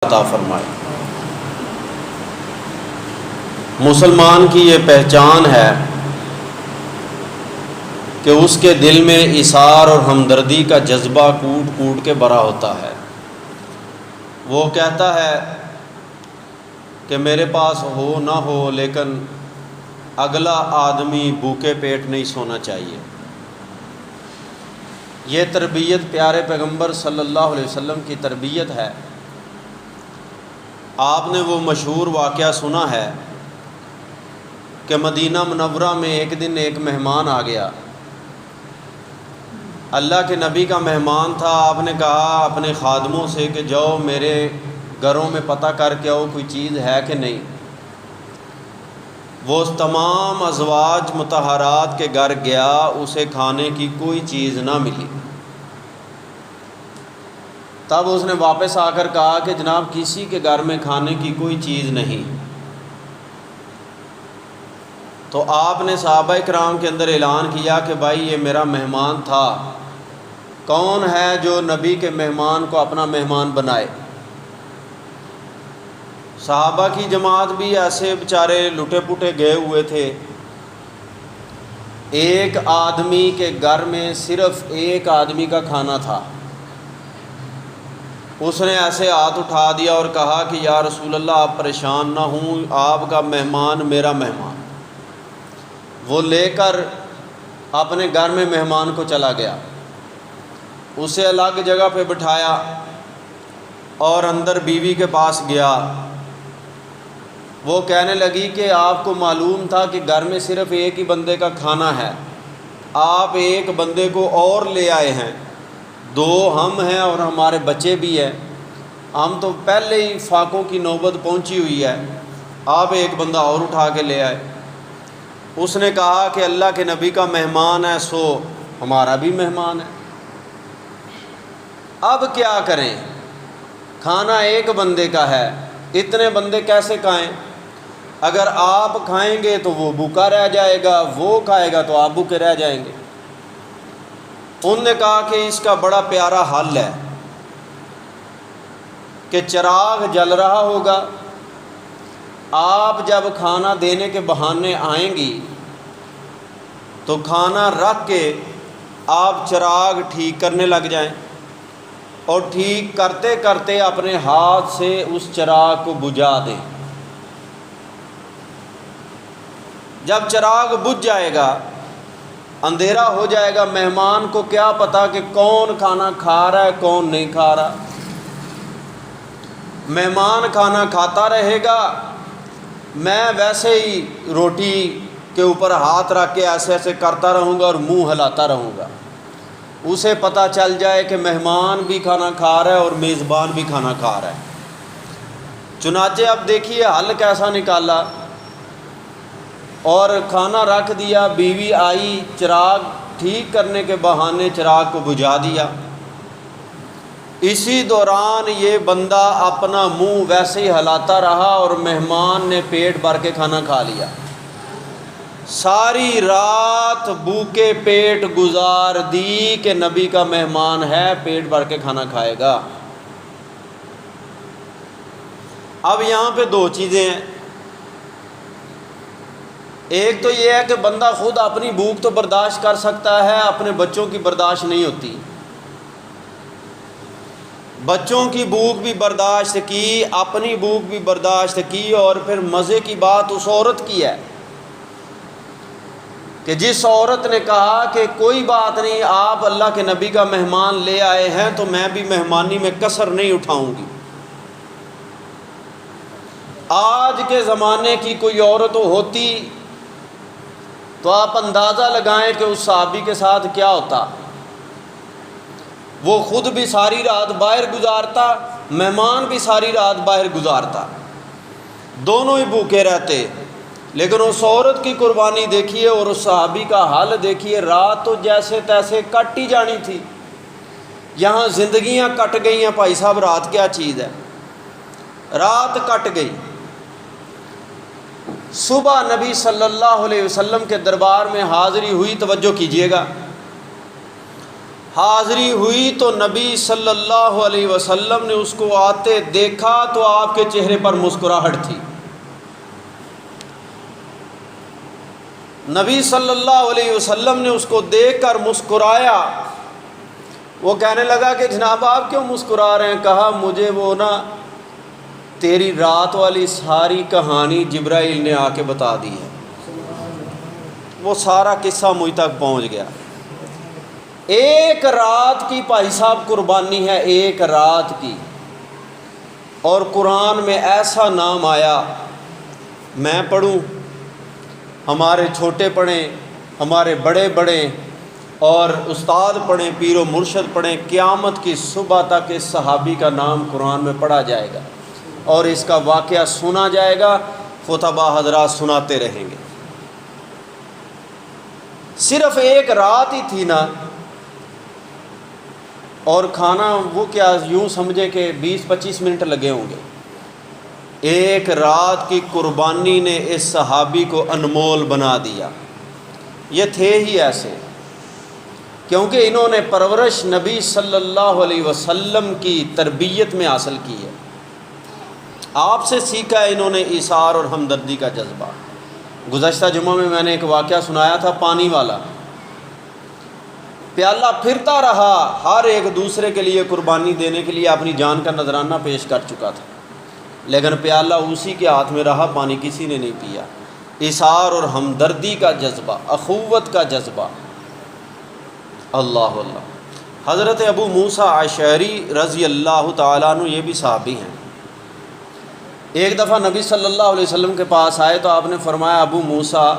عطا فرمائے۔ مسلمان کی یہ پہچان ہے کہ اس کے دل میں ایثار اور ہمدردی کا جذبہ کوٹ کوٹ کے بھرا ہوتا ہے۔ وہ کہتا ہے کہ میرے پاس ہو نہ ہو لیکن اگلا آدمی بھوکے پیٹ نہیں سونا چاہیے۔ یہ تربیت پیارے پیغمبر صلی اللہ علیہ وسلم کی تربیت ہے۔ آپ نے وہ مشہور واقعہ سنا ہے کہ مدینہ منورہ میں ایک دن ایک مہمان آ گیا۔ اللہ کے نبی کا مہمان تھا۔ آپ نے کہا اپنے خادموں سے کہ جاؤ میرے گھروں میں پتہ کر کے آؤ کوئی چیز ہے کہ نہیں۔ وہ تمام ازواج مطہرات کے گھر گیا، اسے کھانے کی کوئی چیز نہ ملی۔ تب اس نے واپس آ کر کہا کہ جناب کسی کے گھر میں کھانے کی کوئی چیز نہیں۔ تو آپ نے صحابہ کرام کے اندر اعلان کیا کہ بھائی یہ میرا مہمان تھا، کون ہے جو نبی کے مہمان کو اپنا مہمان بنائے؟ صحابہ کی جماعت بھی ایسے بیچارے لٹے پٹے گئے ہوئے تھے۔ ایک آدمی کے گھر میں صرف ایک آدمی کا کھانا تھا۔ اس نے ایسے ہاتھ اٹھا دیا اور کہا کہ یا رسول اللہ آپ پریشان نہ ہوں، آپ کا مہمان میرا مہمان۔ وہ لے کر اپنے گھر میں مہمان کو چلا گیا، اسے الگ جگہ پہ بٹھایا اور اندر بیوی کے پاس گیا۔ وہ کہنے لگی کہ آپ کو معلوم تھا کہ گھر میں صرف ایک ہی بندے کا کھانا ہے، آپ ایک بندے کو اور لے آئے ہیں، دو ہم ہیں اور ہمارے بچے بھی ہیں، ہم تو پہلے ہی فاقوں کی نوبت پہنچی ہوئی ہے، آپ ایک بندہ اور اٹھا کے لے آئے۔ اس نے کہا کہ اللہ کے نبی کا مہمان ہے سو ہمارا بھی مہمان ہے، اب کیا کریں؟ کھانا ایک بندے کا ہے، اتنے بندے کیسے کھائیں؟ اگر آپ کھائیں گے تو وہ بھوکا رہ جائے گا، وہ کھائے گا تو آپ بھوکے رہ جائیں گے۔ انہوں نے کہا کہ اس کا بڑا پیارا حل ہے کہ چراغ جل رہا ہوگا، آپ جب کھانا دینے کے بہانے آئیں گی تو کھانا رکھ کے آپ چراغ ٹھیک کرنے لگ جائیں اور ٹھیک کرتے کرتے اپنے ہاتھ سے اس چراغ کو بجھا دیں۔ جب چراغ بجھ جائے گا، اندھیرا ہو جائے گا، مہمان کو کیا پتا کہ کون کھانا کھا رہا ہے کون نہیں کھا رہا۔ مہمان کھانا کھاتا رہے گا، میں ویسے ہی روٹی کے اوپر ہاتھ رکھ کے ایسے ایسے کرتا رہوں گا اور منہ ہلاتا رہوں گا، اسے پتہ چل جائے کہ مہمان بھی کھانا کھا رہا ہے اور میزبان بھی کھانا کھا رہا ہے۔ چنانچہ اب دیکھیے حل کیسا نکالا، اور کھانا رکھ دیا، بیوی آئی، چراغ ٹھیک کرنے کے بہانے چراغ کو بجھا دیا۔ اسی دوران یہ بندہ اپنا منہ ویسے ہی ہلاتا رہا اور مہمان نے پیٹ بھر کے کھانا کھا لیا۔ ساری رات بھوکے پیٹ گزار دی کہ نبی کا مہمان ہے، پیٹ بھر کے کھانا کھائے گا۔ اب یہاں پہ دو چیزیں ہیں، ایک تو یہ ہے کہ بندہ خود اپنی بھوک تو برداشت کر سکتا ہے، اپنے بچوں کی برداشت نہیں ہوتی۔ بچوں کی بھوک بھی برداشت کی، اپنی بھوک بھی برداشت کی، اور پھر مزے کی بات اس عورت کی ہے کہ جس عورت نے کہا کہ کوئی بات نہیں، آپ اللہ کے نبی کا مہمان لے آئے ہیں تو میں بھی مہمانی میں کسر نہیں اٹھاؤں گی۔ آج کے زمانے کی کوئی عورت ہوتی تو آپ اندازہ لگائیں کہ اس صحابی کے ساتھ کیا ہوتا۔ وہ خود بھی ساری رات باہر گزارتا، مہمان بھی ساری رات باہر گزارتا، دونوں ہی بھوکے رہتے، لیکن اس عورت کی قربانی دیکھیے اور اس صحابی کا حال دیکھیے۔ رات تو جیسے تیسے کٹ ہی جانی تھی، یہاں زندگیاں کٹ گئی ہیں۔ بھائی صاحب رات کیا چیز ہے، رات کٹ گئی۔ صبح نبی صلی اللہ علیہ وسلم کے دربار میں حاضری ہوئی، توجہ کیجئے گا۔ حاضری ہوئی تو نبی صلی اللہ علیہ وسلم نے اس کو آتے دیکھا تو آپ کے چہرے پر مسکراہٹ تھی۔ نبی صلی اللہ علیہ وسلم نے اس کو دیکھ کر مسکرایا۔ وہ کہنے لگا کہ جناب آپ کیوں مسکرا رہے ہیں؟ کہا مجھے وہ نا تیری رات والی ساری کہانی جبرائیل نے آ کے بتا دی ہے، وہ سارا قصہ مجھ تک پہنچ گیا۔ ایک رات کی بھائی صاحب قربانی ہے، ایک رات کی، اور قرآن میں ایسا نام آیا، میں پڑھوں، ہمارے چھوٹے پڑھیں، ہمارے بڑے پڑھیں، اور استاد پڑھیں، پیر و مرشد پڑھیں، قیامت کی صبح تک اس صحابی کا نام قرآن میں پڑھا جائے گا اور اس کا واقعہ سنا جائے گا، خطبہ حضرات سناتے رہیں گے۔ صرف ایک رات ہی تھی نا، اور کھانا وہ کیا یوں سمجھے کہ 20-25 منٹ لگے ہوں گے۔ ایک رات کی قربانی نے اس صحابی کو انمول بنا دیا۔ یہ تھے ہی ایسے کیونکہ انہوں نے پرورش نبی صلی اللہ علیہ وسلم کی تربیت میں حاصل کی ہے، آپ سے سیکھا ہے انہوں نے ایثار اور ہمدردی کا جذبہ۔ گزشتہ جمعہ میں نے ایک واقعہ سنایا تھا، پانی والا پیالہ پھرتا رہا، ہر ایک دوسرے کے لیے قربانی دینے کے لیے اپنی جان کا نذرانہ پیش کر چکا تھا، لیکن پیالہ اسی کے ہاتھ میں رہا، پانی کسی نے نہیں پیا۔ ایثار اور ہمدردی کا جذبہ، اخوت کا جذبہ، اللہ اللہ۔ حضرت ابو موسیٰ اشعری رضی اللہ تعالیٰ عنہ یہ بھی صحابی ہیں۔ ایک دفعہ نبی صلی اللہ علیہ وسلم کے پاس آئے تو آپ نے فرمایا ابو موسیٰ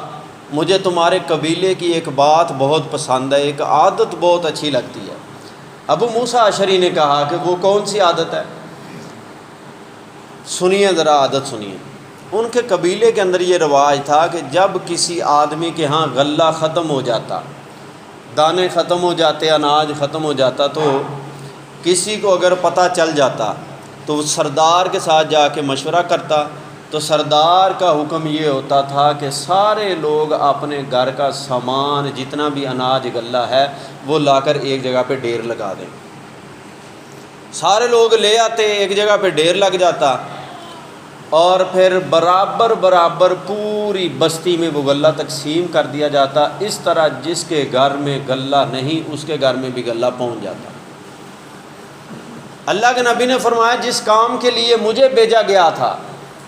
مجھے تمہارے قبیلے کی ایک بات بہت پسند ہے، ایک عادت بہت اچھی لگتی ہے۔ ابو موسیٰ اشعری نے کہا کہ وہ کون سی عادت ہے؟ سنیے ذرا عادت سنیے۔ ان کے قبیلے کے اندر یہ رواج تھا کہ جب کسی آدمی کے ہاں غلہ ختم ہو جاتا، دانے ختم ہو جاتے، اناج ختم ہو جاتا، تو کسی کو اگر پتہ چل جاتا تو وہ سردار کے ساتھ جا کے مشورہ کرتا، تو سردار کا حکم یہ ہوتا تھا کہ سارے لوگ اپنے گھر کا سامان جتنا بھی اناج غلہ ہے وہ لا کر ایک جگہ پہ ڈھیر لگا دیں۔ سارے لوگ لے آتے، ایک جگہ پہ ڈھیر لگ جاتا، اور پھر برابر برابر پوری بستی میں وہ غلہ تقسیم کر دیا جاتا، اس طرح جس کے گھر میں غلہ نہیں اس کے گھر میں بھی غلہ پہنچ جاتا۔ اللہ کے نبی نے فرمایا جس کام کے لیے مجھے بھیجا گیا تھا،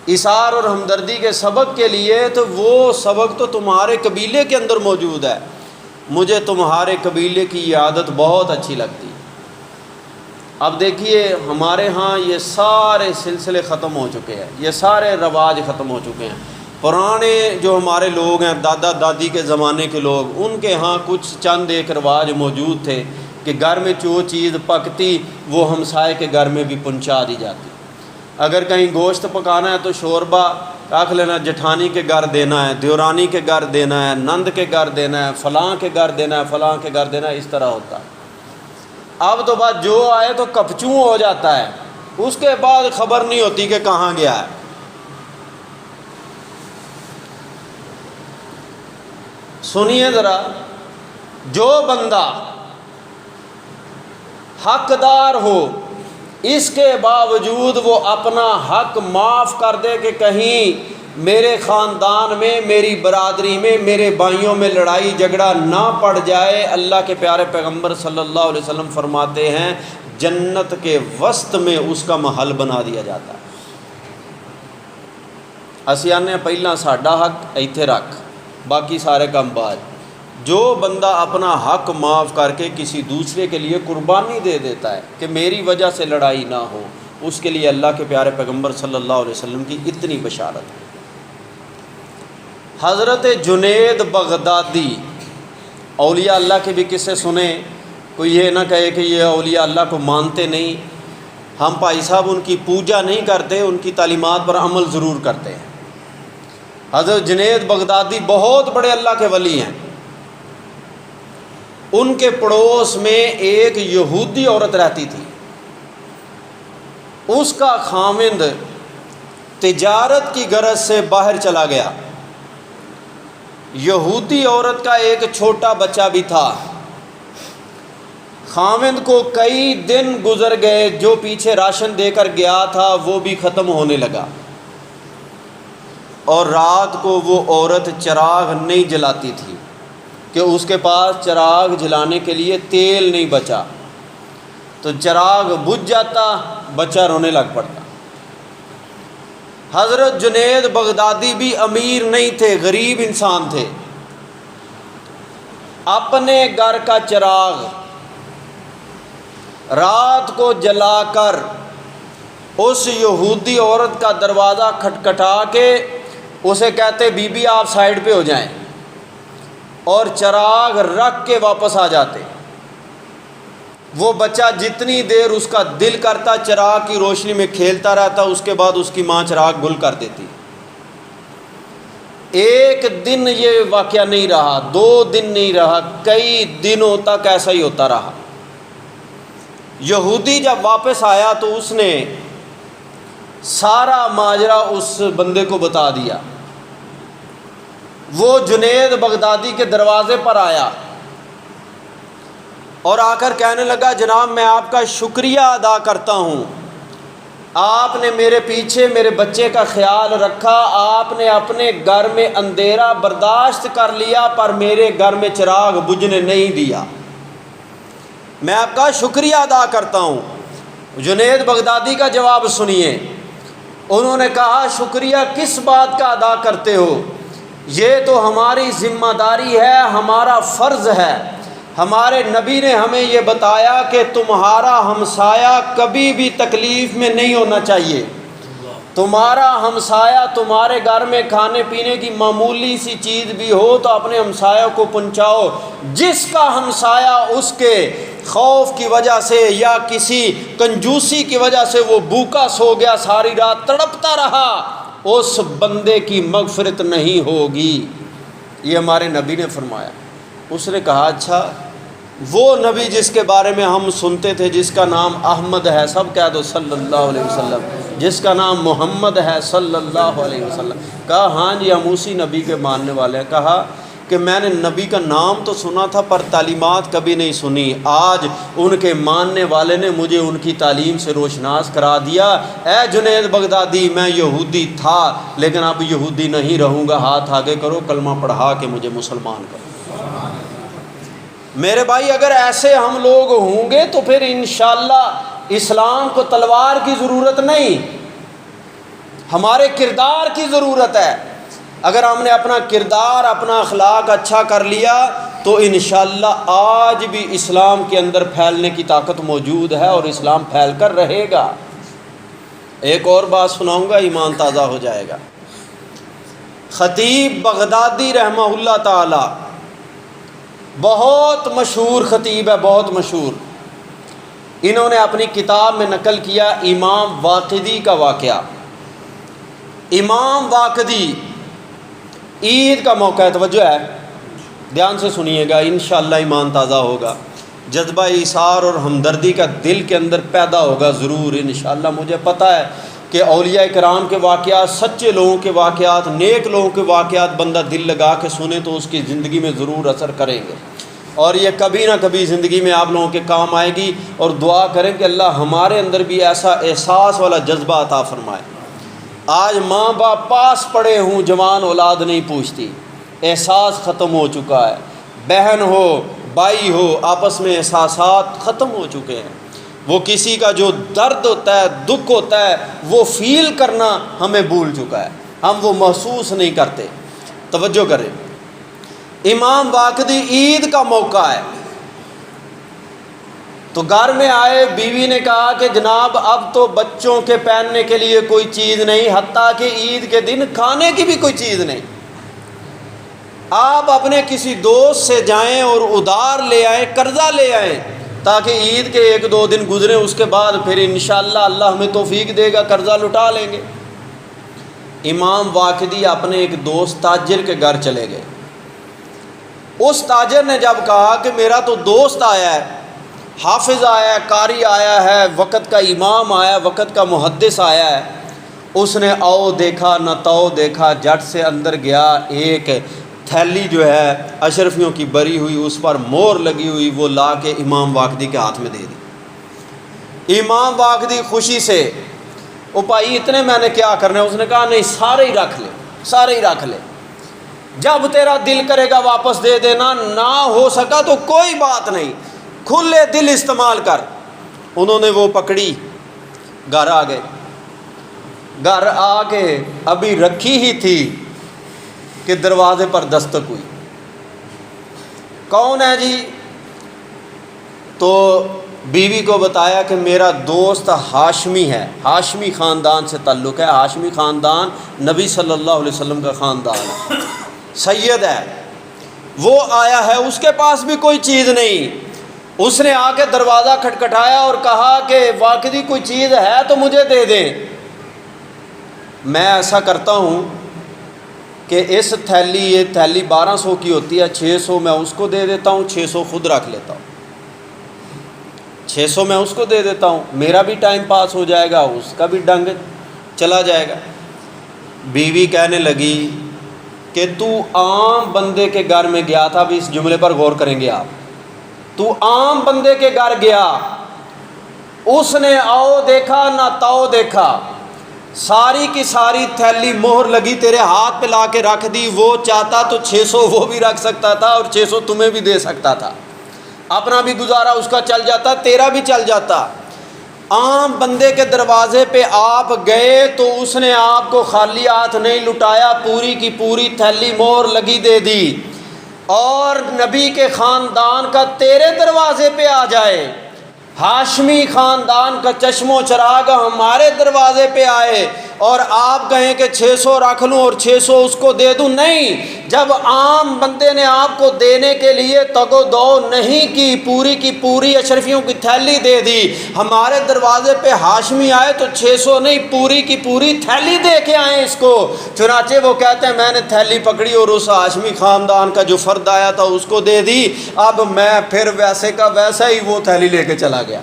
ایثار اور ہمدردی کے سبق کے لیے، تو وہ سبق تو تمہارے قبیلے کے اندر موجود ہے، مجھے تمہارے قبیلے کی یہ عادت بہت اچھی لگتی۔ اب دیکھیے ہمارے ہاں یہ سارے سلسلے ختم ہو چکے ہیں، یہ سارے رواج ختم ہو چکے ہیں۔ پرانے جو ہمارے لوگ ہیں، دادا دادی کے زمانے کے لوگ، ان کے ہاں کچھ چند ایک رواج موجود تھے کہ گھر میں جو چیز پکتی وہ ہمسائے کے گھر میں بھی پہنچا دی جاتی۔ اگر کہیں گوشت پکانا ہے تو شوربہ رکھ لینا، جٹھانی کے گھر دینا ہے، دیورانی کے گھر دینا ہے، نند کے گھر دینا ہے، فلاں کے گھر دینا ہے، فلاں کے گھر دینا ہے، اس طرح ہوتا۔ اب تو بات جو آئے تو کپچوں ہو جاتا ہے، اس کے بعد خبر نہیں ہوتی کہ کہاں گیا ہے۔ سنیے ذرا، جو بندہ حقدار ہو اس کے باوجود وہ اپنا حق معاف کر دے کہ کہیں میرے خاندان میں، میری برادری میں، میرے بھائیوں میں لڑائی جھگڑا نہ پڑ جائے، اللہ کے پیارے پیغمبر صلی اللہ علیہ وسلم فرماتے ہیں جنت کے وسط میں اس کا محل بنا دیا جاتا ہے۔ اسی آنے پہلا ساڈا حق ایتھے رکھ، باقی سارے کام بعد۔ جو بندہ اپنا حق معاف کر کے کسی دوسرے کے لیے قربانی دے دیتا ہے کہ میری وجہ سے لڑائی نہ ہو، اس کے لیے اللہ کے پیارے پیغمبر صلی اللہ علیہ وسلم کی اتنی بشارت ہے۔ حضرت جنید بغدادی، اولیاء اللہ کے بھی قصے سنیں، کوئی یہ نہ کہے کہ یہ اولیاء اللہ کو مانتے نہیں، ہم بھائی صاحب ان کی پوجا نہیں کرتے، ان کی تعلیمات پر عمل ضرور کرتے ہیں۔ حضرت جنید بغدادی بہت بڑے اللہ کے ولی ہیں۔ ان کے پڑوس میں ایک یہودی عورت رہتی تھی، اس کا خاوند تجارت کی غرض سے باہر چلا گیا۔ یہودی عورت کا ایک چھوٹا بچہ بھی تھا۔ خاوند کو کئی دن گزر گئے، جو پیچھے راشن دے کر گیا تھا وہ بھی ختم ہونے لگا، اور رات کو وہ عورت چراغ نہیں جلاتی تھی کہ اس کے پاس چراغ جلانے کے لیے تیل نہیں بچا، تو چراغ بجھ جاتا، بچہ رونے لگ پڑتا۔ حضرت جنید بغدادی بھی امیر نہیں تھے، غریب انسان تھے، اپنے گھر کا چراغ رات کو جلا کر اس یہودی عورت کا دروازہ کھٹکھٹا کے اسے کہتے بی بی آپ سائیڈ پہ ہو جائیں، اور چراغ رکھ کے واپس آ جاتے۔ وہ بچہ جتنی دیر اس کا دل کرتا چراغ کی روشنی میں کھیلتا رہتا، اس کے بعد اس کی ماں چراغ گل کر دیتی۔ ایک دن یہ واقعہ نہیں رہا، 2 دن نہیں رہا، کئی دنوں تک ایسا ہی ہوتا رہا۔ یہودی جب واپس آیا تو اس نے سارا ماجرا اس بندے کو بتا دیا۔ وہ جنید بغدادی کے دروازے پر آیا اور آ کر کہنے لگا جناب میں آپ کا شکریہ ادا کرتا ہوں، آپ نے میرے پیچھے میرے بچے کا خیال رکھا، آپ نے اپنے گھر میں اندھیرا برداشت کر لیا پر میرے گھر میں چراغ بجھنے نہیں دیا، میں آپ کا شکریہ ادا کرتا ہوں۔ جنید بغدادی کا جواب سنیے، انہوں نے کہا شکریہ کس بات کا ادا کرتے ہو، یہ تو ہماری ذمہ داری ہے، ہمارا فرض ہے، ہمارے نبی نے ہمیں یہ بتایا کہ تمہارا ہمسایہ کبھی بھی تکلیف میں نہیں ہونا چاہیے، تمہارا ہمسایہ تمہارے گھر میں کھانے پینے کی معمولی سی چیز بھی ہو تو اپنے ہمسایہ کو پہنچاؤ، جس کا ہمسایہ اس کے خوف کی وجہ سے یا کسی کنجوسی کی وجہ سے وہ بھوکا سو گیا، ساری رات تڑپتا رہا، اس بندے کی مغفرت نہیں ہوگی، یہ ہمارے نبی نے فرمایا۔ اس نے کہا اچھا وہ نبی جس کے بارے میں ہم سنتے تھے جس کا نام احمد ہے، سب کہہ دو صلی اللہ علیہ وسلم، جس کا نام محمد ہے صلی اللہ علیہ وسلم، کہا ہاں جی ہم اسی نبی کے ماننے والے ہیں۔ کہا کہ میں نے نبی کا نام تو سنا تھا پر تعلیمات کبھی نہیں سنی، آج ان کے ماننے والے نے مجھے ان کی تعلیم سے روشناس کرا دیا۔ اے جنید بغدادی میں یہودی تھا لیکن اب یہودی نہیں رہوں گا، ہاتھ آگے کرو کلمہ پڑھا کے مجھے مسلمان کرو۔ میرے بھائی اگر ایسے ہم لوگ ہوں گے تو پھر انشاءاللہ اسلام کو تلوار کی ضرورت نہیں، ہمارے کردار کی ضرورت ہے۔ اگر ہم نے اپنا کردار اپنا اخلاق اچھا کر لیا تو انشاءاللہ آج بھی اسلام کے اندر پھیلنے کی طاقت موجود ہے اور اسلام پھیل کر رہے گا۔ ایک اور بات سناؤں گا، ایمان تازہ ہو جائے گا۔ خطیب بغدادی رحمہ اللہ تعالی بہت مشہور خطیب ہے، بہت مشہور، انہوں نے اپنی کتاب میں نقل کیا امام واقدی کا واقعہ۔ امام واقدی عید کا موقع ہے، توجہ ہے دھیان سے سنیے گا، انشاءاللہ ایمان تازہ ہوگا، جذبہ ایثار اور ہمدردی کا دل کے اندر پیدا ہوگا ضرور انشاءاللہ۔ مجھے پتہ ہے کہ اولیاء کرام کے واقعات، سچے لوگوں کے واقعات، نیک لوگوں کے واقعات بندہ دل لگا کے سنے تو اس کی زندگی میں ضرور اثر کریں گے، اور یہ کبھی نہ کبھی زندگی میں آپ لوگوں کے کام آئے گی، اور دعا کریں کہ اللہ ہمارے اندر بھی ایسا احساس والا جذبہ عطا فرمائے۔ آج ماں باپ پاس پڑے ہوں، جوان اولاد نہیں پوچھتی، احساس ختم ہو چکا ہے، بہن ہو بھائی ہو آپس میں احساسات ختم ہو چکے ہیں، وہ کسی کا جو درد ہوتا ہے دکھ ہوتا ہے وہ فیل کرنا ہمیں بھول چکا ہے، ہم وہ محسوس نہیں کرتے۔ توجہ کریں، امام واقدی عید کا موقع ہے تو گھر میں آئے، بیوی نے کہا کہ جناب اب تو بچوں کے پہننے کے لیے کوئی چیز نہیں، حتیٰ کہ عید کے دن کھانے کی بھی کوئی چیز نہیں، آپ اپنے کسی دوست سے جائیں اور ادھار لے آئیں، قرضہ لے آئیں تاکہ عید کے 1-2 دن گزریں، اس کے بعد پھر انشاءاللہ اللہ ہمیں توفیق دے گا قرضہ لٹا لیں گے۔ امام واقدی اپنے ایک دوست تاجر کے گھر چلے گئے۔ اس تاجر نے جب کہا کہ میرا تو دوست آیا ہے، حافظ آیا ہے، قاری آیا ہے، وقت کا امام آیا، وقت کا محدث آیا ہے، اس نے او دیکھا نہ تو دیکھا، جٹ سے اندر گیا، ایک تھیلی جو ہے اشرفیوں کی بری ہوئی، اس پر مور لگی ہوئی، وہ لا کے امام واقدی کے ہاتھ میں دے دی۔ امام واقدی خوشی سے، او بھائی اتنے میں نے کیا کرنا ہے؟ اس نے کہا نہیں، سارے ہی رکھ لے، سارے ہی رکھ لے، جب تیرا دل کرے گا واپس دے دینا، نہ ہو سکا تو کوئی بات نہیں، کھلے دل استعمال کر۔ انہوں نے وہ پکڑی، گھر آ گئے۔ گھر آ کے ابھی رکھی ہی تھی کہ دروازے پر دستک ہوئی۔ کون ہے جی؟ تو بیوی کو بتایا کہ میرا دوست ہاشمی ہے، ہاشمی خاندان سے تعلق ہے، ہاشمی خاندان نبی صلی اللہ علیہ وسلم کا خاندان ہے، سید ہے، وہ آیا ہے، اس کے پاس بھی کوئی چیز نہیں۔ اس نے آ کے دروازہ کھٹکھٹایا اور کہا کہ واقعی کوئی چیز ہے تو مجھے دے دیں۔ میں ایسا کرتا ہوں کہ اس تھیلی، یہ تھیلی 1200 کی ہوتی ہے، 600 میں اس کو دے دیتا ہوں، 600 خود رکھ لیتا ہوں، 600 میں اس کو دے دیتا ہوں، میرا بھی ٹائم پاس ہو جائے گا، اس کا بھی ڈنگ چلا جائے گا۔ بیوی کہنے لگی کہ تو عام بندے کے گھر میں گیا تھا، ابھی اس جملے پر غور کریں گے آپ، تو عام بندے کے گھر گیا، اس نے آؤ دیکھا نہ تاؤ دیکھا، ساری کی ساری تھیلی مہر لگی تیرے ہاتھ پہ لا کے رکھ دی۔ وہ چاہتا تو 600 وہ بھی رکھ سکتا تھا اور 600 تمہیں بھی دے سکتا تھا، اپنا بھی گزارا اس کا چل جاتا، تیرا بھی چل جاتا۔ عام بندے کے دروازے پہ آپ گئے تو اس نے آپ کو خالی ہاتھ نہیں لٹایا، پوری کی پوری تھیلی مہر لگی دے دی۔ اور نبی کے خاندان کا تیرے دروازے پہ آ جائے، ہاشمی خاندان کا چشم و چراغ ہمارے دروازے پہ آئے اور آپ کہیں کہ 600 رکھ لوں اور 600 اس کو دے دوں، نہیں۔ جب عام بندے نے آپ کو دینے کے لیے تگ و دو نہیں کی، پوری کی پوری اشرفیوں کی تھیلی دے دی، ہمارے دروازے پہ ہاشمی آئے تو 600 نہیں، پوری کی پوری تھیلی دے کے آئے اس کو۔ چنانچہ وہ کہتے ہیں میں نے تھیلی پکڑی اور اس ہاشمی خاندان کا جو فرد آیا تھا اس کو دے دی۔ اب میں پھر ویسے کا ویسا ہی وہ تھیلی لے کے چلا گیا،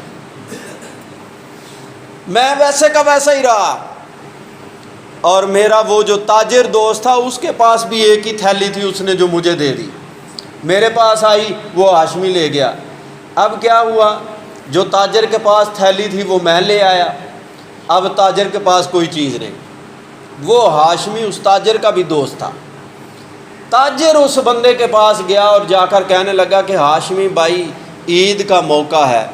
میں ویسے کا ویسا ہی رہا۔ اور میرا وہ جو تاجر دوست تھا اس کے پاس بھی ایک ہی تھیلی تھی، اس نے جو مجھے دے دی، میرے پاس آئی، وہ ہاشمی لے گیا۔ اب کیا ہوا؟ جو تاجر کے پاس تھیلی تھی وہ میں لے آیا، اب تاجر کے پاس کوئی چیز نہیں۔ وہ ہاشمی اس تاجر کا بھی دوست تھا۔ تاجر اس بندے کے پاس گیا اور جا کر کہنے لگا کہ ہاشمی بھائی عید کا موقع ہے،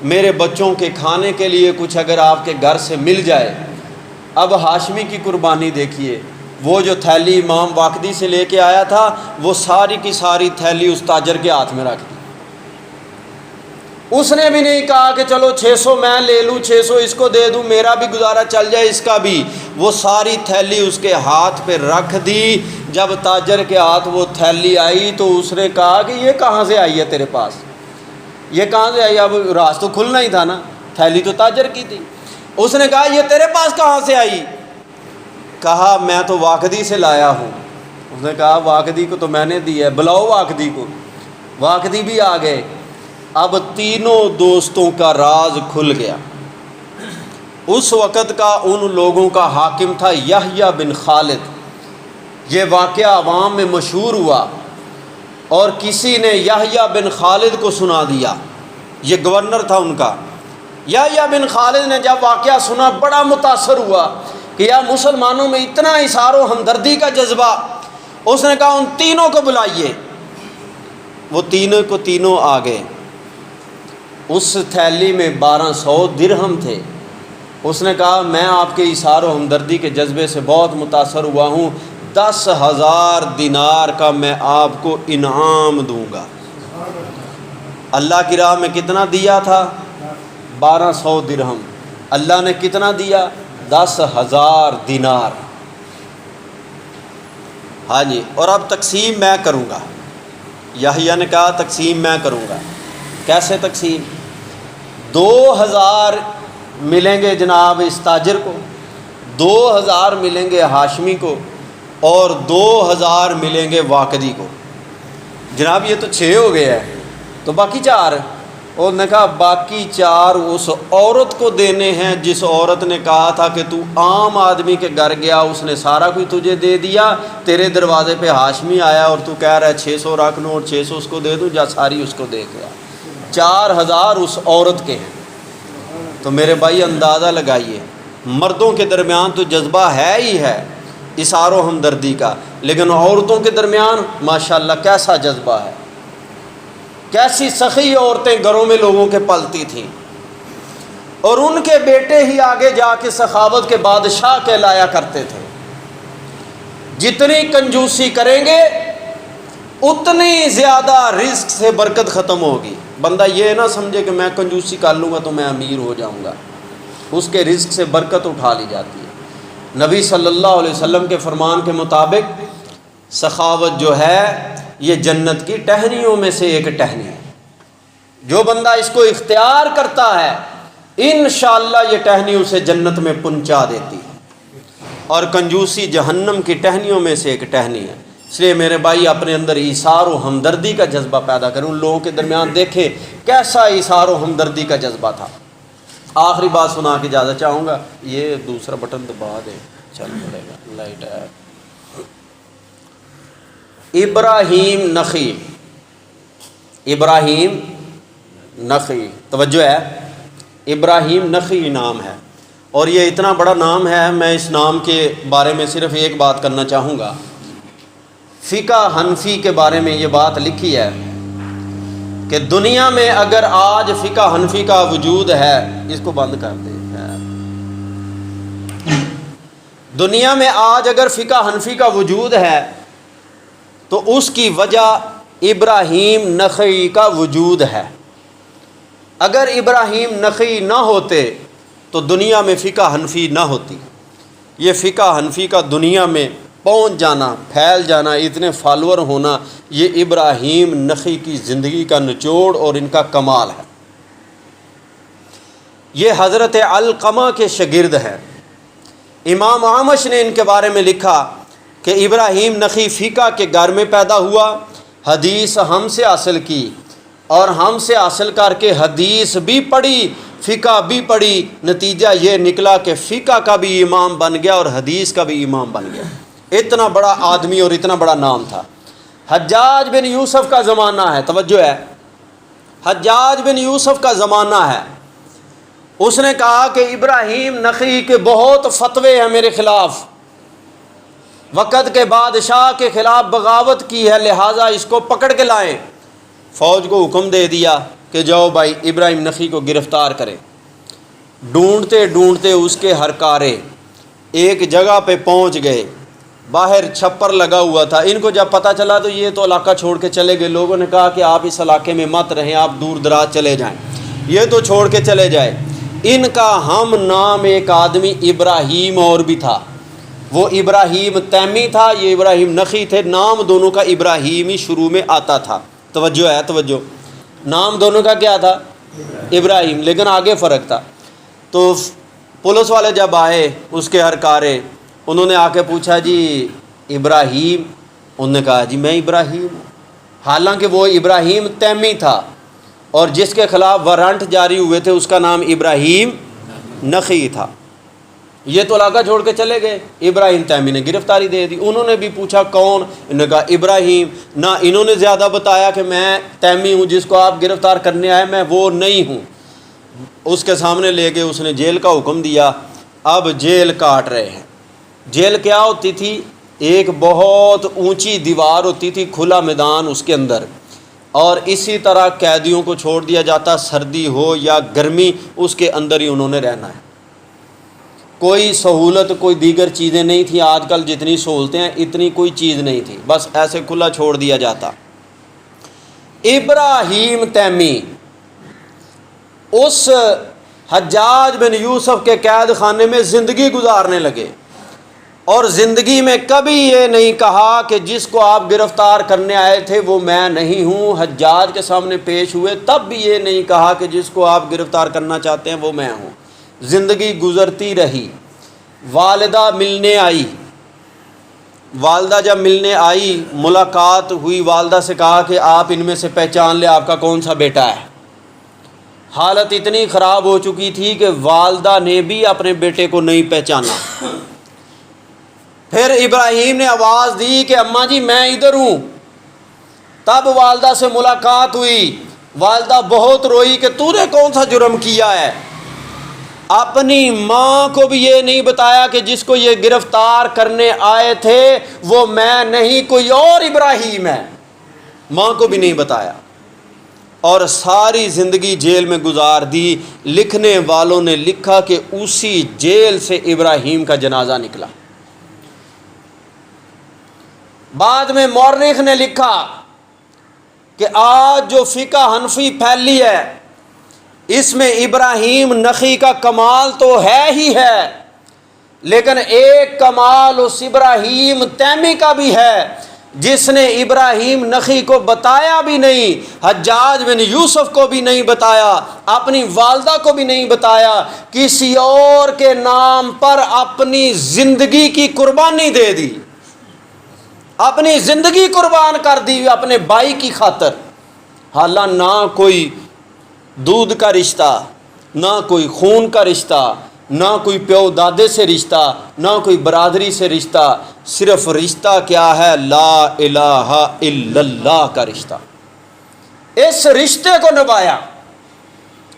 میرے بچوں کے کھانے کے لیے کچھ اگر آپ کے گھر سے مل جائے۔ اب ہاشمی کی قربانی دیکھیے، وہ جو تھیلی امام واقدی سے لے کے آیا تھا وہ ساری کی ساری تھیلی اس تاجر کے ہاتھ میں رکھ دی۔ اس نے بھی نہیں کہا کہ چلو 600 میں لے لوں، 600 اس کو دے دوں، میرا بھی گزارا چل جائے، اس کا بھی۔ وہ ساری تھیلی اس کے ہاتھ پہ رکھ دی۔ جب تاجر کے ہاتھ وہ تھیلی آئی تو اس نے کہا کہ یہ کہاں سے آئی ہے تیرے پاس، یہ کہاں سے آئی؟ اب راز تو کھلنا ہی تھا نا، تھیلی تو تاجر کی تھی۔ اس نے کہا یہ تیرے پاس کہاں سے آئی؟ کہا میں تو واقدی سے لایا ہوں۔ اس نے کہا واقدی کو تو میں نے دی ہے، بلاؤ واقدی کو۔ واقدی بھی آ گئے۔ اب تینوں دوستوں کا راز کھل گیا۔ اس وقت کا ان لوگوں کا حاکم تھا یحییٰ بن خالد۔ یہ واقعہ عوام میں مشہور ہوا اور کسی نے یحییٰ بن خالد کو سنا دیا، یہ گورنر تھا ان کا۔ یحییٰ بن خالد نے جب واقعہ سنا بڑا متاثر ہوا کہ یا مسلمانوں میں اتنا اثار و ہمدردی کا جذبہ۔ اس نے کہا ان تینوں کو بلائیے۔ وہ تینوں کو تینوں آ گئے۔ اس تھیلی میں 1200 درہم تھے۔ اس نے کہا میں آپ کے اثار و ہمدردی کے جذبے سے بہت متاثر ہوا ہوں، 10,000 دینار کا میں آپ کو انعام دوں گا۔ اللہ کی راہ میں کتنا دیا تھا؟ 1200 درہم۔ اللہ نے کتنا دیا؟ 10,000 دینار۔ ہاں جی، اور اب تقسیم میں کروں گا۔ یحییٰ نے کہا تقسیم میں کروں گا۔ کیسے تقسیم؟ 2,000 ملیں گے جناب اس تاجر کو، 2,000 ملیں گے ہاشمی کو، اور 2,000 ملیں گے واقدی کو۔ جناب یہ تو 6 ہو گئے ہیں، تو باقی 4۔ اور نے کہا باقی 4 اس عورت کو دینے ہیں جس عورت نے کہا تھا کہ تو عام آدمی کے گھر گیا، اس نے سارا کوئی تجھے دے دیا، تیرے دروازے پہ ہاشمی آیا اور تو کہہ رہا ہے 600 رکھ لوں اور 600 اس کو دے دوں، جا ساری اس کو دے گیا۔ 4000 اس عورت کے ہیں۔ تو میرے بھائی اندازہ لگائیے، مردوں کے درمیان تو جذبہ ہے ہی ہے اظہار و ہمدردی کا، لیکن عورتوں کے درمیان ماشاءاللہ کیسا جذبہ ہے، کیسی سخی عورتیں گھروں میں لوگوں کے پلتی تھیں، اور ان کے بیٹے ہی آگے جا کے سخاوت کے بادشاہ کہلایا کرتے تھے۔ جتنی کنجوسی کریں گے اتنی زیادہ رزق سے برکت ختم ہوگی۔ بندہ یہ نہ سمجھے کہ میں کنجوسی کر لوں گا تو میں امیر ہو جاؤں گا، اس کے رزق سے برکت اٹھا لی جاتی ہے۔ نبی صلی اللہ علیہ وسلم کے فرمان کے مطابق سخاوت جو ہے یہ جنت کی ٹہنیوں میں سے ایک ٹہنی ہے۔ جو بندہ اس کو اختیار کرتا ہے انشاءاللہ یہ ٹہنی اسے جنت میں پہنچا دیتی ہے، اور کنجوسی جہنم کی ٹہنیوں میں سے ایک ٹہنی ہے۔ اس لیے میرے بھائی اپنے اندر ایثار و ہمدردی کا جذبہ پیدا کریں۔ ان لوگوں کے درمیان دیکھیں کیسا ایثار و ہمدردی کا جذبہ تھا۔ آخری بات سنا کے اجازت چاہوں گا، یہ دوسرا بٹن دبا دے، چل پڑے گا، لائٹ ہے۔ ابراہیم نخی، ابراہیم نخی، توجہ ہے، ابراہیم نخی نام ہے، اور یہ اتنا بڑا نام ہے، میں اس نام کے بارے میں صرف ایک بات کرنا چاہوں گا۔ فقہ حنفی کے بارے میں یہ بات لکھی ہے کہ دنیا میں اگر آج فقہ حنفی کا وجود ہے، اس کو بند کر دے، دنیا میں آج اگر فقہ حنفی کا وجود ہے تو اس کی وجہ ابراہیم نخعی کا وجود ہے۔ اگر ابراہیم نخعی نہ ہوتے تو دنیا میں فقہ حنفی نہ ہوتی۔ یہ فقہ حنفی کا دنیا میں پہنچ جانا، پھیل جانا، اتنے فالوور ہونا، یہ ابراہیم نخعی کی زندگی کا نچوڑ اور ان کا کمال ہے۔ یہ حضرت علقمہ کے شاگرد ہیں۔ امام اعمش نے ان کے بارے میں لکھا کہ ابراہیم نخعی فقہ کے گھر میں پیدا ہوا، حدیث ہم سے حاصل کی، اور ہم سے حاصل کر کے حدیث بھی پڑھی، فقہ بھی پڑھی، نتیجہ یہ نکلا کہ فقہ کا بھی امام بن گیا اور حدیث کا بھی امام بن گیا۔ اتنا بڑا آدمی اور اتنا بڑا نام تھا۔ حجاج بن یوسف کا زمانہ ہے، توجہ ہے، حجاج بن یوسف کا زمانہ ہے۔ اس نے کہا کہ ابراہیم نخعی کے بہت فتوے ہیں میرے خلاف، وقت کے بادشاہ کے خلاف بغاوت کی ہے، لہٰذا اس کو پکڑ کے لائیں۔ فوج کو حکم دے دیا کہ جاؤ بھائی ابراہیم نخعی کو گرفتار کریں۔ ڈھونڈتے ڈھونڈتے اس کے ہرکارے ایک جگہ پہ پہنچ گئے، باہر چھپر لگا ہوا تھا۔ ان کو جب پتہ چلا تو یہ تو علاقہ چھوڑ کے چلے گئے۔ لوگوں نے کہا کہ آپ اس علاقے میں مت رہیں، آپ دور دراز چلے جائیں، یہ تو چھوڑ کے چلے جائے۔ ان کا ہم نام ایک آدمی ابراہیم اور بھی تھا، وہ ابراہیم تیمی تھا، یہ ابراہیم نخعی تھے، نام دونوں کا ابراہیم ہی شروع میں آتا تھا۔ توجہ ہے، توجہ، نام دونوں کا کیا تھا؟ ابراہیم، لیکن آگے فرق تھا۔ تو پولیس والے جب آئے اس کے ہرکارے، انہوں نے آ کے پوچھا جی ابراہیم؟ انہوں نے کہا جی میں ابراہیم ہوں، حالانکہ وہ ابراہیم تیمی تھا، اور جس کے خلاف وارنٹ جاری ہوئے تھے اس کا نام ابراہیم نخعی تھا۔ یہ تو علاقہ چھوڑ کے چلے گئے، ابراہیم تیمی نے گرفتاری دے دی۔ انہوں نے بھی پوچھا کون؟ انہوں نے کہا ابراہیم۔ نہ انہوں نے زیادہ بتایا کہ میں تیمی ہوں، جس کو آپ گرفتار کرنے آئے میں وہ نہیں ہوں۔ اس کے سامنے لے کے اس نے جیل کا حکم دیا۔ اب جیل کاٹ رہے ہیں۔ جیل کیا ہوتی تھی؟ ایک بہت اونچی دیوار ہوتی تھی، کھلا میدان اس کے اندر، اور اسی طرح قیدیوں کو چھوڑ دیا جاتا، سردی ہو یا گرمی اس کے اندر ہی انہوں نے رہنا ہے۔ کوئی سہولت، کوئی دیگر چیزیں نہیں تھیں، آج کل جتنی سہولتیں ہیں اتنی کوئی چیز نہیں تھی، بس ایسے کھلا چھوڑ دیا جاتا۔ ابراہیم تیمی اس حجاج بن یوسف کے قید خانے میں زندگی گزارنے لگے، اور زندگی میں کبھی یہ نہیں کہا کہ جس کو آپ گرفتار کرنے آئے تھے وہ میں نہیں ہوں۔ حجاج کے سامنے پیش ہوئے تب بھی یہ نہیں کہا کہ جس کو آپ گرفتار کرنا چاہتے ہیں وہ میں ہوں۔ زندگی گزرتی رہی۔ والدہ ملنے آئی، والدہ جب ملنے آئی، ملاقات ہوئی، والدہ سے کہا کہ آپ ان میں سے پہچان لیں آپ کا کون سا بیٹا ہے۔ حالت اتنی خراب ہو چکی تھی کہ والدہ نے بھی اپنے بیٹے کو نہیں پہچانا۔ پھر ابراہیم نے آواز دی کہ اماں جی میں ادھر ہوں۔ تب والدہ سے ملاقات ہوئی، والدہ بہت روئی کہ تو نے کون سا جرم کیا ہے۔ اپنی ماں کو بھی یہ نہیں بتایا کہ جس کو یہ گرفتار کرنے آئے تھے وہ میں نہیں، کوئی اور ابراہیم ہے، ماں کو بھی نہیں بتایا، اور ساری زندگی جیل میں گزار دی۔ لکھنے والوں نے لکھا کہ اسی جیل سے ابراہیم کا جنازہ نکلا۔ بعد میں مورخ نے لکھا کہ آج جو فقہ حنفی پھیلی ہے اس میں ابراہیم نخعی کا کمال تو ہے ہی ہے، لیکن ایک کمال اس ابراہیم تیمی کا بھی ہے جس نے ابراہیم نخعی کو بتایا بھی نہیں، حجاج بن یوسف کو بھی نہیں بتایا، اپنی والدہ کو بھی نہیں بتایا، کسی اور کے نام پر اپنی زندگی کی قربانی دے دی، اپنی زندگی قربان کر دی اپنے بھائی کی خاطر۔ حالانکہ نہ کوئی دودھ کا رشتہ، نہ کوئی خون کا رشتہ، نہ کوئی پیو دادے سے رشتہ، نہ کوئی برادری سے رشتہ، صرف رشتہ کیا ہے؟ لا الہ الا اللہ کا رشتہ۔ اس رشتے کو نبھایا،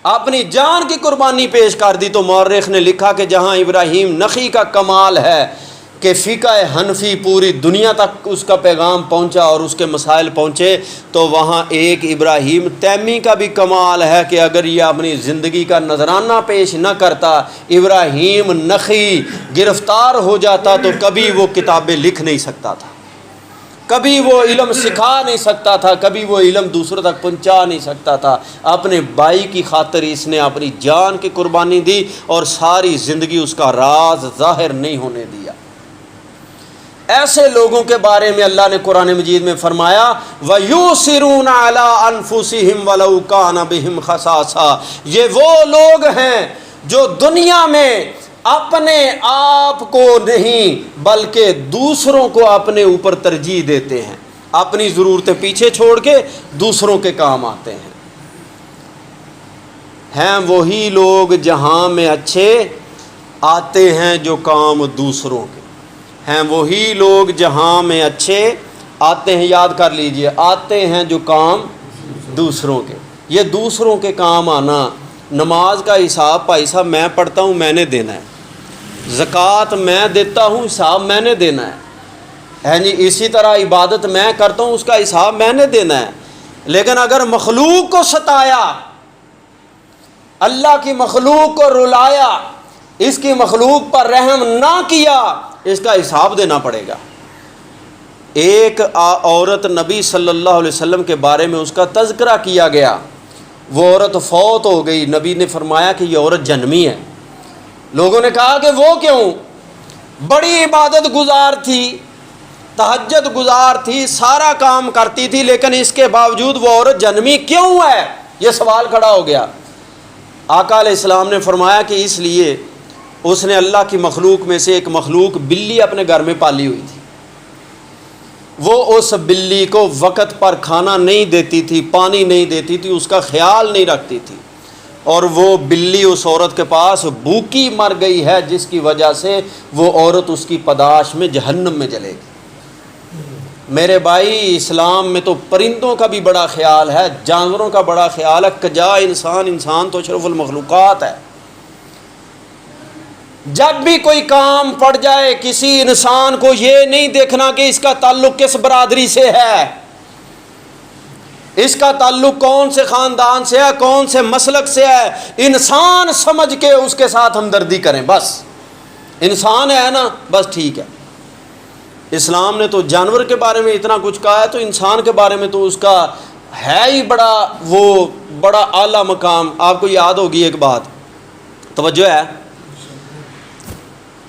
اپنی جان کی قربانی پیش کر دی۔ تو مورخ نے لکھا کہ جہاں ابراہیم نخعی کا کمال ہے کہ فقہ حنفی پوری دنیا تک اس کا پیغام پہنچا اور اس کے مسائل پہنچے، تو وہاں ایک ابراہیم تیمی کا بھی کمال ہے کہ اگر یہ اپنی زندگی کا نذرانہ پیش نہ کرتا، ابراہیم نخعی گرفتار ہو جاتا تو کبھی وہ کتابیں لکھ نہیں سکتا تھا، کبھی وہ علم سکھا نہیں سکتا تھا، کبھی وہ علم دوسروں تک پہنچا نہیں سکتا تھا۔ اپنے بھائی کی خاطر اس نے اپنی جان کی قربانی دی اور ساری زندگی اس کا راز ظاہر نہیں ہونے دیا۔ ایسے لوگوں کے بارے میں اللہ نے قرآن مجید میں فرمایا وَيُؤْثِرُونَ عَلَىٰ أَنفُسِهِمْ وَلَوْ كَانَ بِهِمْ خَصَاصَةٌ، یہ وہ لوگ ہیں جو دنیا میں اپنے آپ کو نہیں بلکہ دوسروں کو اپنے اوپر ترجیح دیتے ہیں، اپنی ضرورتیں پیچھے چھوڑ کے دوسروں کے کام آتے ہیں وہی لوگ جہاں میں اچھے آتے ہیں جو کام دوسروں کے ہیں، وہی لوگ جہاں میں اچھے آتے ہیں، یاد کر لیجئے، آتے ہیں جو کام دوسروں کے۔ یہ دوسروں کے کام آنا، نماز کا حساب بھائی صاحب میں پڑھتا ہوں میں نے دینا ہے، زکوٰۃ میں دیتا ہوں حساب میں نے دینا ہے جی، اسی طرح عبادت میں کرتا ہوں اس کا حساب میں نے دینا ہے۔ لیکن اگر مخلوق کو ستایا، اللہ کی مخلوق کو رلایا، اس کی مخلوق پر رحم نہ کیا، اس کا حساب دینا پڑے گا۔ ایک عورت نبی صلی اللہ علیہ وسلم کے بارے میں اس کا تذکرہ کیا گیا، وہ عورت فوت ہو گئی، نبی نے فرمایا کہ یہ عورت جنمی ہے۔ لوگوں نے کہا کہ وہ کیوں؟ بڑی عبادت گزار تھی، تہجد گزار تھی، سارا کام کرتی تھی، لیکن اس کے باوجود وہ عورت جنمی کیوں ہے؟ یہ سوال کھڑا ہو گیا۔ آقا علیہ السلام نے فرمایا کہ اس لیے اس نے اللہ کی مخلوق میں سے ایک مخلوق بلی اپنے گھر میں پالی ہوئی تھی، وہ اس بلی کو وقت پر کھانا نہیں دیتی تھی، پانی نہیں دیتی تھی، اس کا خیال نہیں رکھتی تھی، اور وہ بلی اس عورت کے پاس بھوکی مر گئی ہے، جس کی وجہ سے وہ عورت اس کی پاداش میں جہنم میں جلے گی۔ میرے بھائی، اسلام میں تو پرندوں کا بھی بڑا خیال ہے، جانوروں کا بڑا خیال ہے، کجا انسان تو اشرف المخلوقات ہے۔ جب بھی کوئی کام پڑ جائے کسی انسان کو یہ نہیں دیکھنا کہ اس کا تعلق کس برادری سے ہے، اس کا تعلق کون سے خاندان سے ہے، کون سے مسلک سے ہے، انسان سمجھ کے اس کے ساتھ ہمدردی کریں، بس انسان ہے نا، بس ٹھیک ہے۔ اسلام نے تو جانور کے بارے میں اتنا کچھ کہا ہے، تو انسان کے بارے میں تو اس کا ہے ہی بڑا اعلیٰ مقام۔ آپ کو یاد ہوگی ایک بات، توجہ ہے،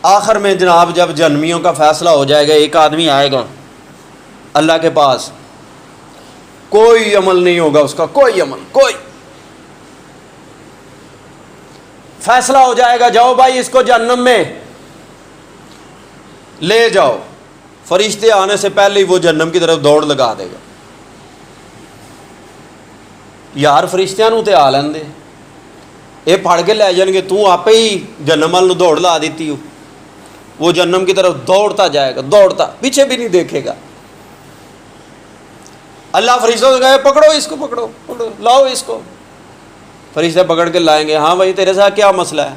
آخر میں جناب جب جنمیوں کا فیصلہ ہو جائے گا، ایک آدمی آئے گا اللہ کے پاس، کوئی عمل نہیں ہوگا اس کا، کوئی عمل، کوئی فیصلہ ہو جائے گا، جاؤ بھائی اس کو جہنم میں لے جاؤ، فرشتے آنے سے پہلے ہی وہ جہنم کی طرف دوڑ لگا دے گا۔ یار فرشتیاں نوں تے آ لین دے، یہ پھڑ کے لے جان گے، تو آپ ہی جہنم وال دوڑ لا دیتی ہو، وہ جہنم کی طرف دوڑتا جائے گا، دوڑتا، پیچھے بھی نہیں دیکھے گا۔ اللہ فرشتوں سے کہے پکڑو اس کو، پکڑو پکڑو، لاؤ اس کو، فرشتے پکڑ کے لائیں گے۔ ہاں بھائی تیرے ساتھ کیا مسئلہ ہے؟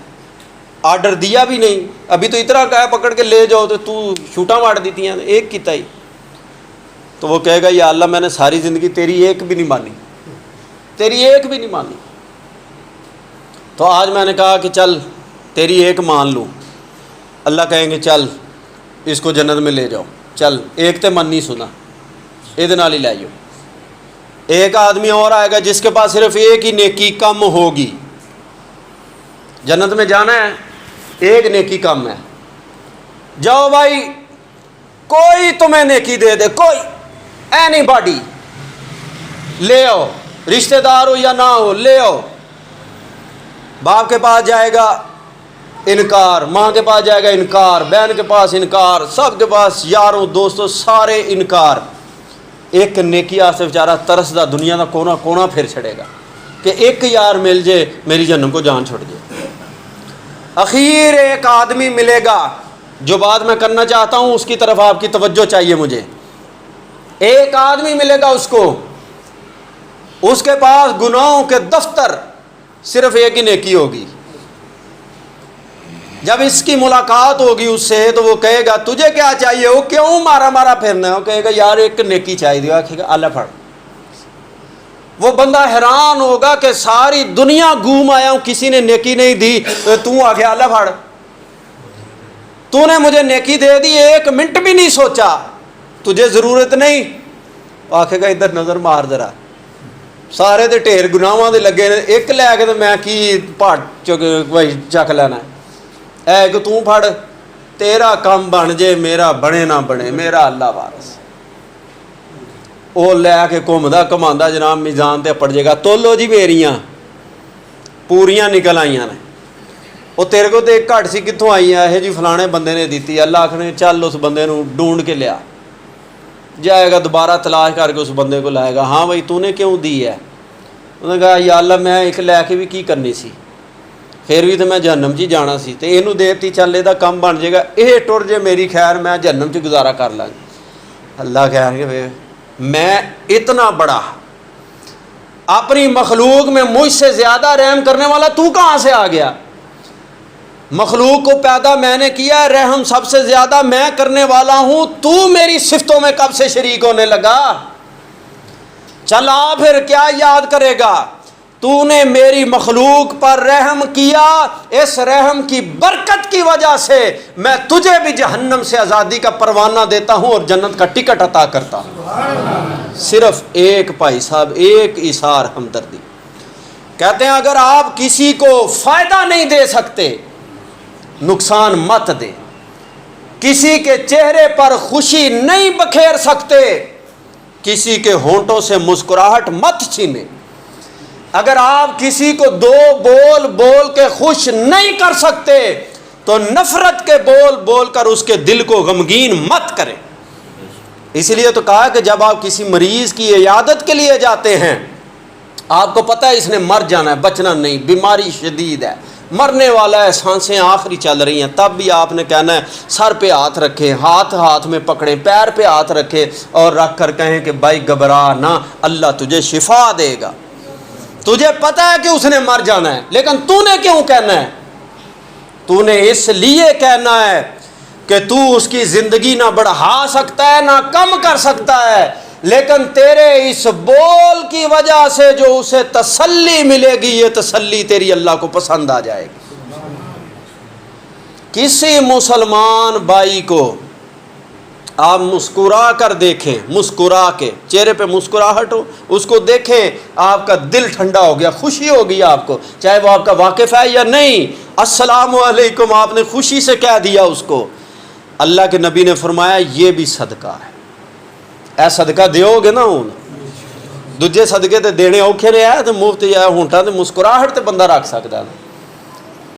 آرڈر دیا بھی نہیں، ابھی تو اتنا کہا پکڑ کے لے جاؤ تو شوٹاں مار دیتی ہیں ایک کی تائی۔ تو وہ کہے گا یا اللہ میں نے ساری زندگی تیری ایک بھی نہیں مانی، تیری ایک بھی نہیں مانی، تو آج میں نے کہا کہ چل تیری ایک مان لوں۔ اللہ کہیں گے چل اس کو جنت میں لے جاؤ، چل ایک تے من نہیں سنا، یہ نال ہی لے جاؤ۔ ایک آدمی اور آئے گا جس کے پاس صرف ایک ہی نیکی کم ہوگی، جنت میں جانا ہے ایک نیکی کم ہے، جاؤ بھائی کوئی تمہیں نیکی دے دے، کوئی اینی باڈی لے آؤ، رشتہ دار ہو یا نہ ہو لے آؤ۔ باپ کے پاس جائے گا انکار، ماں کے پاس جائے گا انکار، بہن کے پاس انکار، سب کے پاس یاروں دوستوں سارے انکار۔ ایک نیکی آسے بیچارہ ترسدا دنیا کا کونا کونا پھر چھڑے گا کہ ایک یار مل جائے میری جہنم کو جان چھوڑ جائے۔ اخیر ایک آدمی ملے گا، جو بات میں کرنا چاہتا ہوں اس کی طرف آپ کی توجہ چاہیے مجھے۔ ایک آدمی ملے گا اس کو، اس کے پاس گناہوں کے دفتر صرف ایک ہی نیکی ہوگی۔ جب اس کی ملاقات ہوگی اس سے تو وہ کہے گا تجھے کیا چاہیے؟ وہ کیوں مارا مارا پھرنا ہے؟ وہ کہے گا یار ایک نیکی چاہیے۔ کہے گا اللہ پھڑ۔ وہ بندہ حیران ہوگا کہ ساری دنیا گھوم آیا ہوں کسی نے نیکی نہیں دی، تو آ گیا اللہ پھڑ، تو نے مجھے نیکی دے دی، ایک منٹ بھی نہیں سوچا، تجھے ضرورت نہیں۔ آکھے گا ادھر نظر مار ذرا، سارے دے ٹھیر گناہاں دے لگے نے، ایک لے کے تو میں کی پاٹ چک لینا ہے، اے کہ تو پھڑ، تیرا کام بن جے میرا بنے نہ بنے، میرا اللہ وارث۔ وہ لے کے گھومدا گھماندا جناب میزان تے پڑ جائے گا، تولو جی میریاں پوریاں نکل آئیاں نے۔ وہ تیرے کو تو ایک گھٹ سی کتوں آئی ہے؟ جی فلانے بندے نے دیتی۔ اللہ آخنے چل اس بندے نو ڈھونڈ کے لیا، جائے گا دوبارہ تلاش کر کے اس بندے کو لائے گا، ہاں بھائی تو نے کیوں دی ہے؟ انہوں نے کہا یا اللہ میں ایک لے کے بھی کی کرنی سی، پھر بھی تو میں جہنم چ جانا سی، تو یہ دیتی چل یہ کم بن جائے گا، یہ ٹر جے میری خیر میں جہنم چ گزارا کر لاں گا۔ اللہ کہیں گے میں اتنا بڑا اپنی مخلوق میں مجھ سے زیادہ رحم کرنے والا تو کہاں سے آ گیا؟ مخلوق کو پیدا میں نے کیا ہے، رحم سب سے زیادہ میں کرنے والا ہوں، تو میری صفتوں میں کب سے شریک ہونے لگا؟ چلا پھر کیا یاد کرے گا؟ تو نے میری مخلوق پر رحم کیا، اس رحم کی برکت کی وجہ سے میں تجھے بھی جہنم سے آزادی کا پروانہ دیتا ہوں اور جنت کا ٹکٹ عطا کرتا ہوں۔ صرف ایک بھائی صاحب، ایک ایثار ہمدردی۔ کہتے ہیں اگر آپ کسی کو فائدہ نہیں دے سکتے نقصان مت دے، کسی کے چہرے پر خوشی نہیں بکھیر سکتے کسی کے ہونٹوں سے مسکراہٹ مت چھینے، اگر آپ کسی کو دو بول بول کے خوش نہیں کر سکتے تو نفرت کے بول بول کر اس کے دل کو غمگین مت کریں۔ اس لیے تو کہا کہ جب آپ کسی مریض کی عیادت کے لیے جاتے ہیں، آپ کو پتہ ہے اس نے مر جانا ہے، بچنا نہیں، بیماری شدید ہے، مرنے والا ہے، سانسیں آخری چل رہی ہیں، تب بھی آپ نے کہنا ہے سر پہ ہاتھ رکھے، ہاتھ میں پکڑیں، پیر پہ ہاتھ رکھے اور رکھ کر کہیں کہ بھائی گھبرا نہ، اللہ تجھے شفا دے گا۔ تجھے پتہ ہے کہ اس نے مر جانا ہے، لیکن تو نے کیوں کہنا ہے؟ تو نے اس لیے کہنا ہے کہ تو اس کی زندگی نہ بڑھا سکتا ہے نہ کم کر سکتا ہے، لیکن تیرے اس بول کی وجہ سے جو اسے تسلی ملے گی، یہ تسلی تیری اللہ کو پسند آ جائے گی۔ کسی مسلمان بھائی کو آپ مسکرا کر دیکھیں، مسکرا کے چہرے پہ مسکراہٹ ہو، اس کو دیکھیں، آپ کا دل ٹھنڈا ہو گیا، خوشی ہوگی آپ کو، چاہے وہ آپ کا واقف ہے یا نہیں۔ السلام علیکم آپ نے خوشی سے کہہ دیا اس کو، اللہ کے نبی نے فرمایا یہ بھی صدقہ ہے۔ اے صدقہ دیو گے نا، ہوں دوجے صدقے تے دینے اوکھے نے ہے تو مفت یا ہونٹاں تے مسکراہٹ تے بندہ رکھ سکتا ہے۔